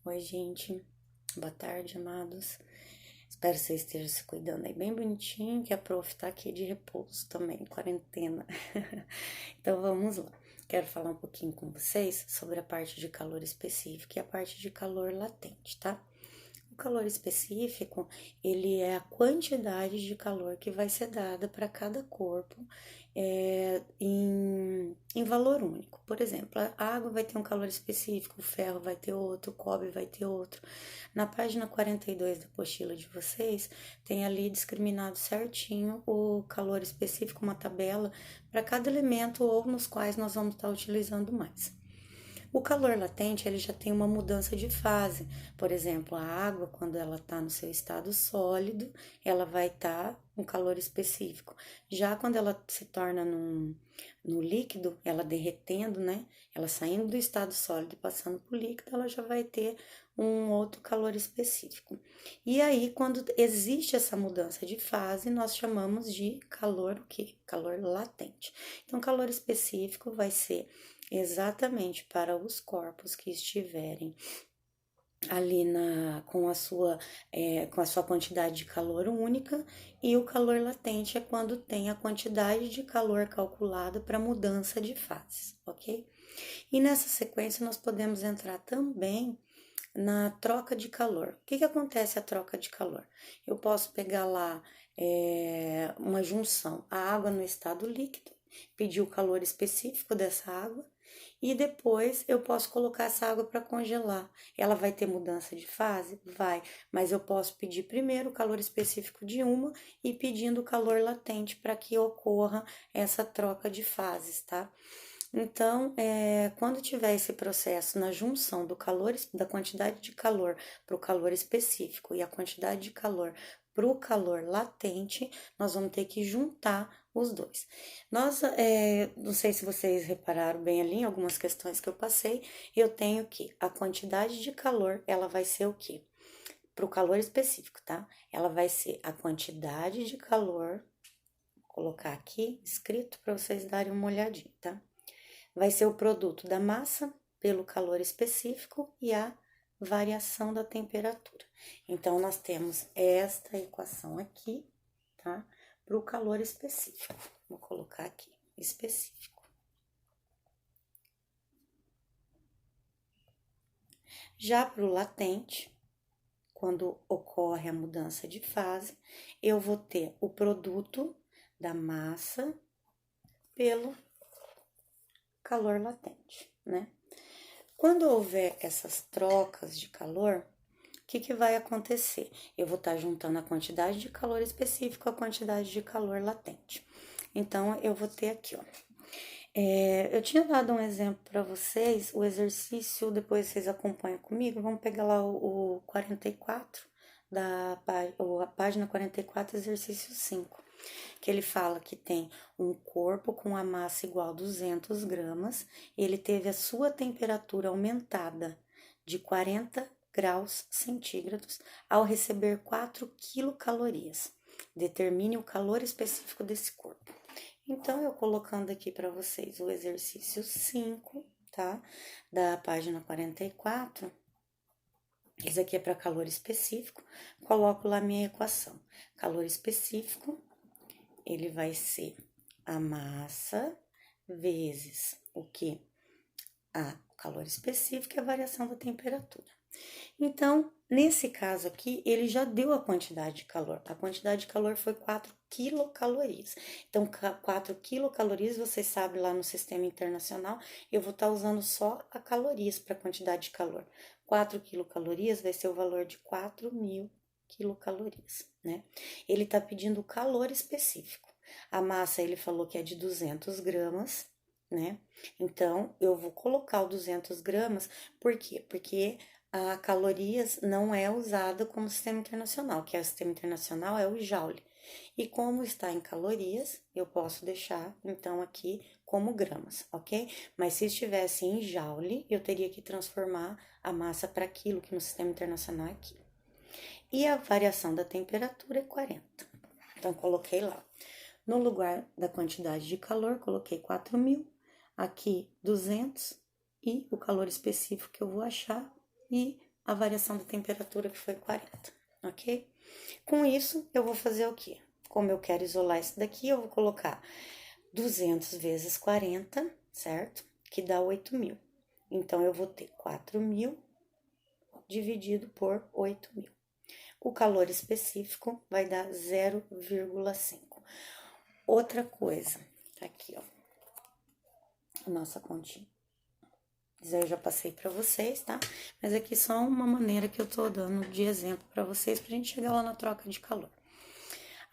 Oi, gente. Boa tarde, amados. Espero que vocês estejam se cuidando aí bem bonitinho, que a prof tá aqui de repouso também, quarentena. Então vamos lá. Quero falar um pouquinho com vocês sobre a parte de calor específico e a parte de calor latente, tá? O calor específico, ele é a quantidade de calor que vai ser dada para cada corpo em valor único. Por exemplo, a água vai ter um calor específico, o ferro vai ter outro, o cobre vai ter outro. Na página 42 da apostila de vocês, tem ali discriminado certinho o calor específico, uma tabela para cada elemento ou nos quais nós vamos estar utilizando mais. O calor latente, ele já tem uma mudança de fase. Por exemplo, a água, quando ela está no seu estado sólido, ela vai estar um calor específico. Já quando ela se torna no líquido, ela derretendo, né? Ela saindo do estado sólido e passando para o líquido, ela já vai ter um outro calor específico. E aí, quando existe essa mudança de fase, nós chamamos de calor o quê? Calor latente. Então, calor específico vai ser exatamente para os corpos que estiverem ali com a sua quantidade de calor única, e o calor latente é quando tem a quantidade de calor calculada para mudança de fases, ok? E nessa sequência nós podemos entrar também na troca de calor. O que acontece a troca de calor? Eu posso pegar lá uma junção, a água no estado líquido, pedir o calor específico dessa água, e depois eu posso colocar essa água para congelar. Ela vai ter mudança de fase? Vai, mas eu posso pedir primeiro o calor específico de uma e pedindo o calor latente para que ocorra essa troca de fases, tá? Então, quando tiver esse processo na junção do calor, da quantidade de calor para o calor específico e a quantidade de calor para o calor latente, nós vamos ter que juntar os dois. Não sei se vocês repararam bem ali em algumas questões que eu passei, eu tenho que a quantidade de calor, ela vai ser o quê? Para o calor específico, tá? Ela vai ser a quantidade de calor, vou colocar aqui escrito para vocês darem uma olhadinha, tá? Vai ser o produto da massa pelo calor específico e a variação da temperatura. Então, nós temos esta equação aqui, tá? Para o calor específico. Vou colocar aqui, específico. Já para o latente, quando ocorre a mudança de fase, eu vou ter o produto da massa pelo calor latente, né? Quando houver essas trocas de calor, o que vai acontecer? Eu vou estar juntando a quantidade de calor específico à quantidade de calor latente. Então, eu vou ter aqui, ó. Eu tinha dado um exemplo para vocês, o exercício, depois vocês acompanham comigo, vamos pegar lá o 44, a página 44, exercício 5, que ele fala que tem um corpo com a massa igual a 200 gramas, ele teve a sua temperatura aumentada de 40 graus centígrados ao receber 4 quilocalorias. Determine o calor específico desse corpo. Então, eu colocando aqui para vocês o exercício 5, tá? Da página 44. Esse aqui é para calor específico. Coloco lá minha equação. Calor específico, ele vai ser a massa vezes o que? O calor específico e a variação da temperatura. Então, nesse caso aqui, ele já deu a quantidade de calor. A quantidade de calor foi 4 quilocalorias. Então, 4 quilocalorias, vocês sabem, lá no sistema internacional, eu vou estar usando só a calorias para a quantidade de calor. 4 quilocalorias vai ser o valor de 4.000 quilocalorias, né? Ele está pedindo o calor específico. A massa, ele falou que é de 200 gramas, né? Então, eu vou colocar o 200 gramas, por quê? Porque a calorias não é usada como sistema internacional, que é o sistema internacional é o Joule. E como está em calorias, eu posso deixar, então, aqui como gramas, ok? Mas se estivesse em Joule, eu teria que transformar a massa para quilo, que no sistema internacional é quilo. E a variação da temperatura é 40. Então, coloquei lá. No lugar da quantidade de calor, coloquei 4.000, aqui 200, e o calor específico que eu vou achar, e a variação da temperatura, que foi 40, ok? Com isso, eu vou fazer o quê? Como eu quero isolar isso daqui, eu vou colocar 200 vezes 40, certo? Que dá 8.000. Então, eu vou ter 4.000 dividido por 8.000. O calor específico vai dar 0,5. Outra coisa, tá aqui, ó, nossa continha. Isso aí eu já passei para vocês, tá? Mas aqui só uma maneira que eu tô dando de exemplo para vocês, pra gente chegar lá na troca de calor.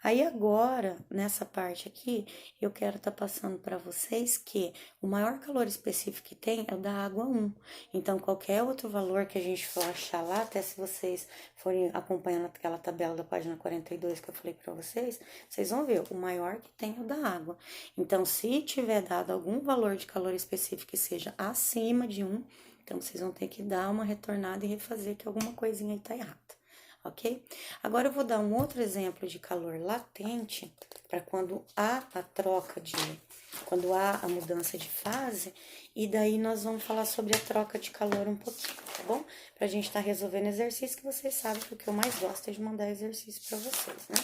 Aí agora, nessa parte aqui, eu quero estar passando para vocês que o maior calor específico que tem é o da água 1. Então, qualquer outro valor que a gente for achar lá, até se vocês forem acompanhando aquela tabela da página 42 que eu falei para vocês, vocês vão ver, o maior que tem é o da água. Então, se tiver dado algum valor de calor específico que seja acima de 1, então vocês vão ter que dar uma retornada e refazer que alguma coisinha aí tá errada. Ok? Agora eu vou dar um outro exemplo de calor latente para quando há a troca de, quando há a mudança de fase, e daí nós vamos falar sobre a troca de calor um pouquinho, tá bom? Pra gente estar resolvendo exercício, que vocês sabem que o que eu mais gosto é de mandar exercício para vocês, né?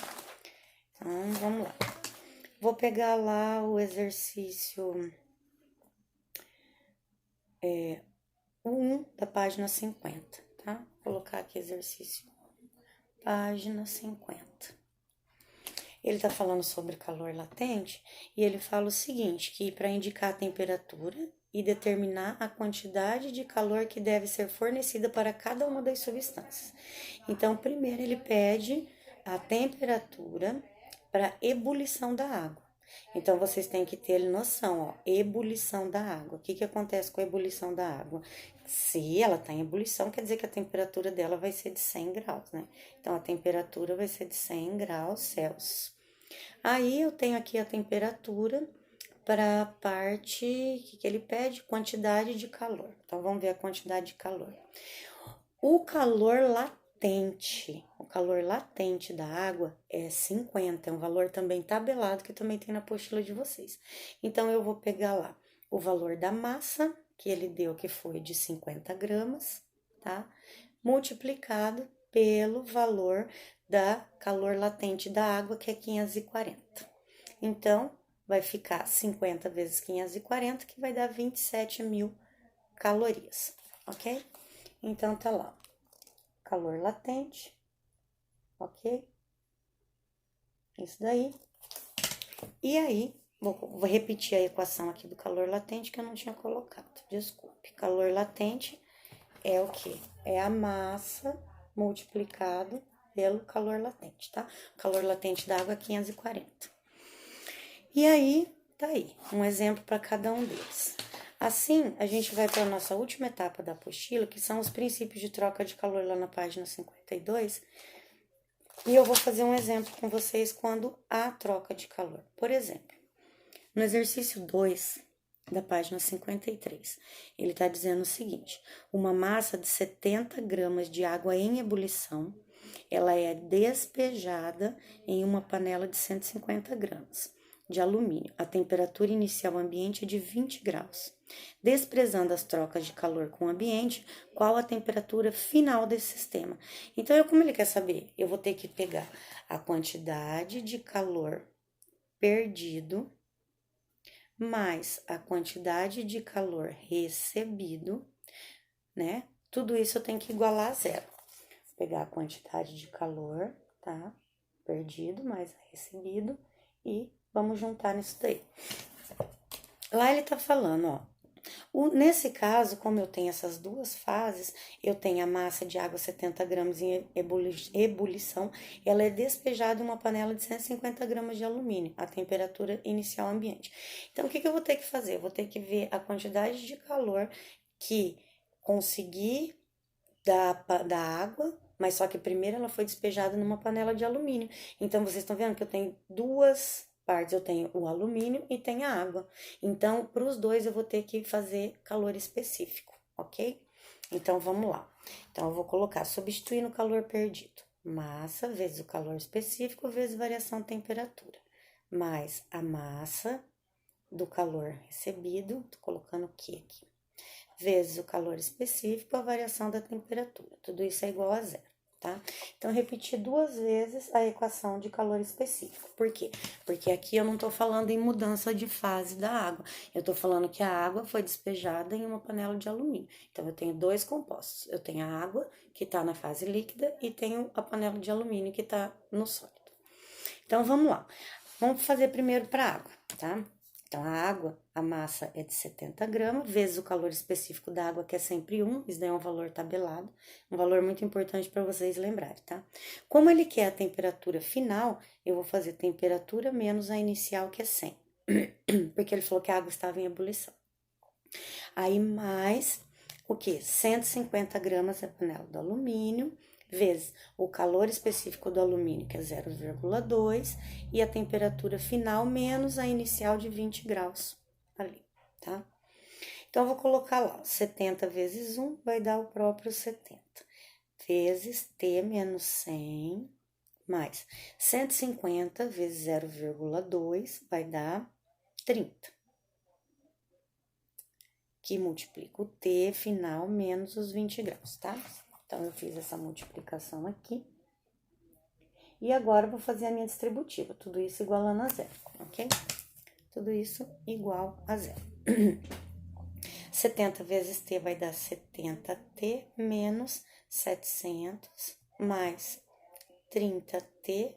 Então, vamos lá. Vou pegar lá o exercício 1 da página 50, tá? Vou colocar aqui exercício página 50. Ele está falando sobre calor latente e ele fala o seguinte, que para indicar a temperatura e determinar a quantidade de calor que deve ser fornecida para cada uma das substâncias. Então, primeiro ele pede a temperatura para ebulição da água. Então, vocês têm que ter noção, ó, ebulição da água. O que que acontece com a ebulição da água? Se ela está em ebulição, quer dizer que a temperatura dela vai ser de 100 graus, né? Então, a temperatura vai ser de 100 graus Celsius. Aí, eu tenho aqui a temperatura para a parte que ele pede, quantidade de calor. Então, vamos ver a quantidade de calor. O calor latente da água é 50, é um valor também tabelado que também tem na apostila de vocês. Então, eu vou pegar lá o valor da massa, que ele deu, que foi de 50 gramas, tá? Multiplicado pelo valor da calor latente da água, que é 540. Então, vai ficar 50 vezes 540, que vai dar 27.000 calorias, ok? Então, tá lá, calor latente, ok? Isso daí. E aí, vou repetir a equação aqui do calor latente que eu não tinha colocado, desculpe. Calor latente é o quê? É a massa multiplicado pelo calor latente, tá? O calor latente da água é 540. E aí, tá aí, um exemplo para cada um deles. Assim, a gente vai para a nossa última etapa da apostila, que são os princípios de troca de calor lá na página 52. E eu vou fazer um exemplo com vocês quando há troca de calor. Por exemplo, no exercício 2 da página 53, ele está dizendo o seguinte: uma massa de 70 gramas de água em ebulição, ela é despejada em uma panela de 150 gramas de alumínio. A temperatura inicial ambiente é de 20 graus. Desprezando as trocas de calor com o ambiente, qual a temperatura final desse sistema? Então, como ele quer saber? Eu vou ter que pegar a quantidade de calor perdido mais a quantidade de calor recebido, né? Tudo isso eu tenho que igualar a zero. Vou pegar a quantidade de calor, tá? Perdido mais recebido e vamos juntar nisso daí. Lá ele tá falando, ó. Nesse caso, como eu tenho essas duas fases, eu tenho a massa de água 70 gramas em ebulição, ela é despejada em uma panela de 150 gramas de alumínio, a temperatura inicial ambiente. Então, o que eu vou ter que fazer? Eu vou ter que ver a quantidade de calor que consegui da água, mas só que primeiro ela foi despejada numa panela de alumínio. Então, vocês estão vendo que eu tenho duas partes, eu tenho o alumínio e tenho a água. Então, para os dois eu vou ter que fazer calor específico, ok? Então, vamos lá. Então, eu vou colocar, substituir no calor perdido, massa vezes o calor específico vezes variação de temperatura, mais a massa do calor recebido, tô colocando o que aqui? vezes o calor específico, a variação da temperatura. Tudo isso é igual a zero, tá? Então, repetir 2 vezes a equação de calor específico. Por quê? Porque aqui eu não tô falando em mudança de fase da água. Eu tô falando que a água foi despejada em uma panela de alumínio. Então, eu tenho 2 compostos. Eu tenho a água, que tá na fase líquida, e tenho a panela de alumínio, que tá no sólido. Então, vamos lá. Vamos fazer primeiro para a água, tá? Então, a água, a massa é de 70 gramas, vezes o calor específico da água, que é sempre 1, isso daí é um valor tabelado, um valor muito importante para vocês lembrarem, tá? Como ele quer a temperatura final, eu vou fazer temperatura menos a inicial, que é 100, porque ele falou que a água estava em ebulição. Aí, mais o quê? 150 gramas da panela do alumínio, vezes o calor específico do alumínio, que é 0,2, e a temperatura final menos a inicial de 20 graus ali, tá? Então, eu vou colocar lá, 70 vezes 1 vai dar o próprio 70, vezes T menos 100, mais 150 vezes 0,2 vai dar 30, que multiplica o T final menos os 20 graus, tá? Então, eu fiz essa multiplicação aqui. E agora, eu vou fazer a minha distributiva. Tudo isso igualando a zero, ok? Tudo isso igual a zero. 70 vezes T vai dar 70T menos 700 mais 30T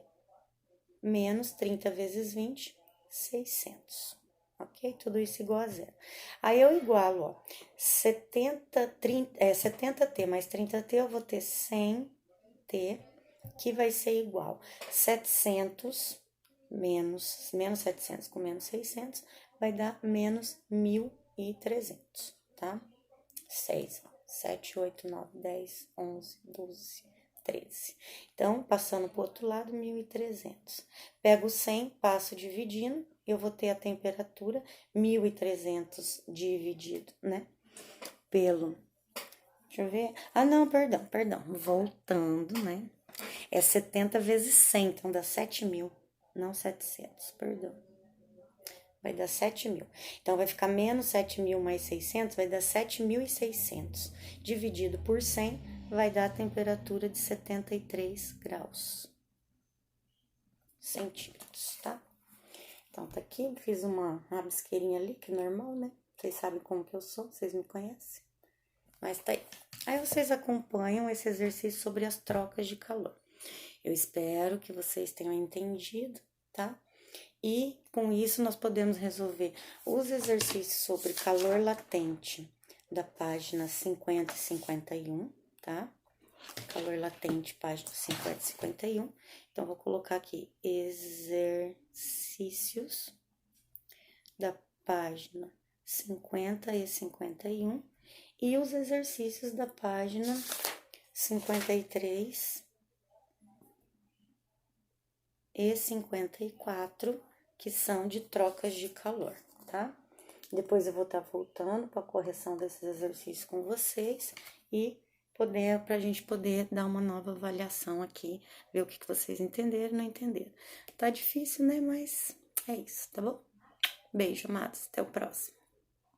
menos 30 vezes 20, 600. Ok? Tudo isso igual a zero. Aí, eu igualo, ó, 70T mais 30T, eu vou ter 100T, que vai ser igual 700 menos 700 com menos 600, vai dar menos 1.300, tá? 6, 7, 8, 9, 10, 11, 12, 13. Então, passando pro outro lado, 1.300. Pego 100, passo dividindo, eu vou ter a temperatura 1.300 dividido, né? Pelo... Deixa eu ver. Ah, não, perdão. Voltando, né? É 70 vezes 100, então dá 7.000, não 700, perdão. Vai dar 7.000. Então, vai ficar menos 7.000 mais 600, vai dar 7.600. Dividido por 100, vai dar a temperatura de 73 graus centígrados, tá? Então, tá aqui, fiz uma rabisqueirinha ali, que é normal, né? Vocês sabem como que eu sou, vocês me conhecem. Mas tá aí. Aí, vocês acompanham esse exercício sobre as trocas de calor. Eu espero que vocês tenham entendido, tá? E com isso nós podemos resolver os exercícios sobre calor latente da página 50 e 51, tá? Calor latente, página 50 e 51. Então, vou colocar aqui exercícios da página 50 e 51 e os exercícios da página 53 e 54, que são de trocas de calor, tá? Depois eu vou estar voltando para a correção desses exercícios com vocês e pra gente poder dar uma nova avaliação aqui, ver o que vocês entenderam e não entenderam. Tá difícil, né? Mas é isso, tá bom? Beijo, amados. Até o próximo.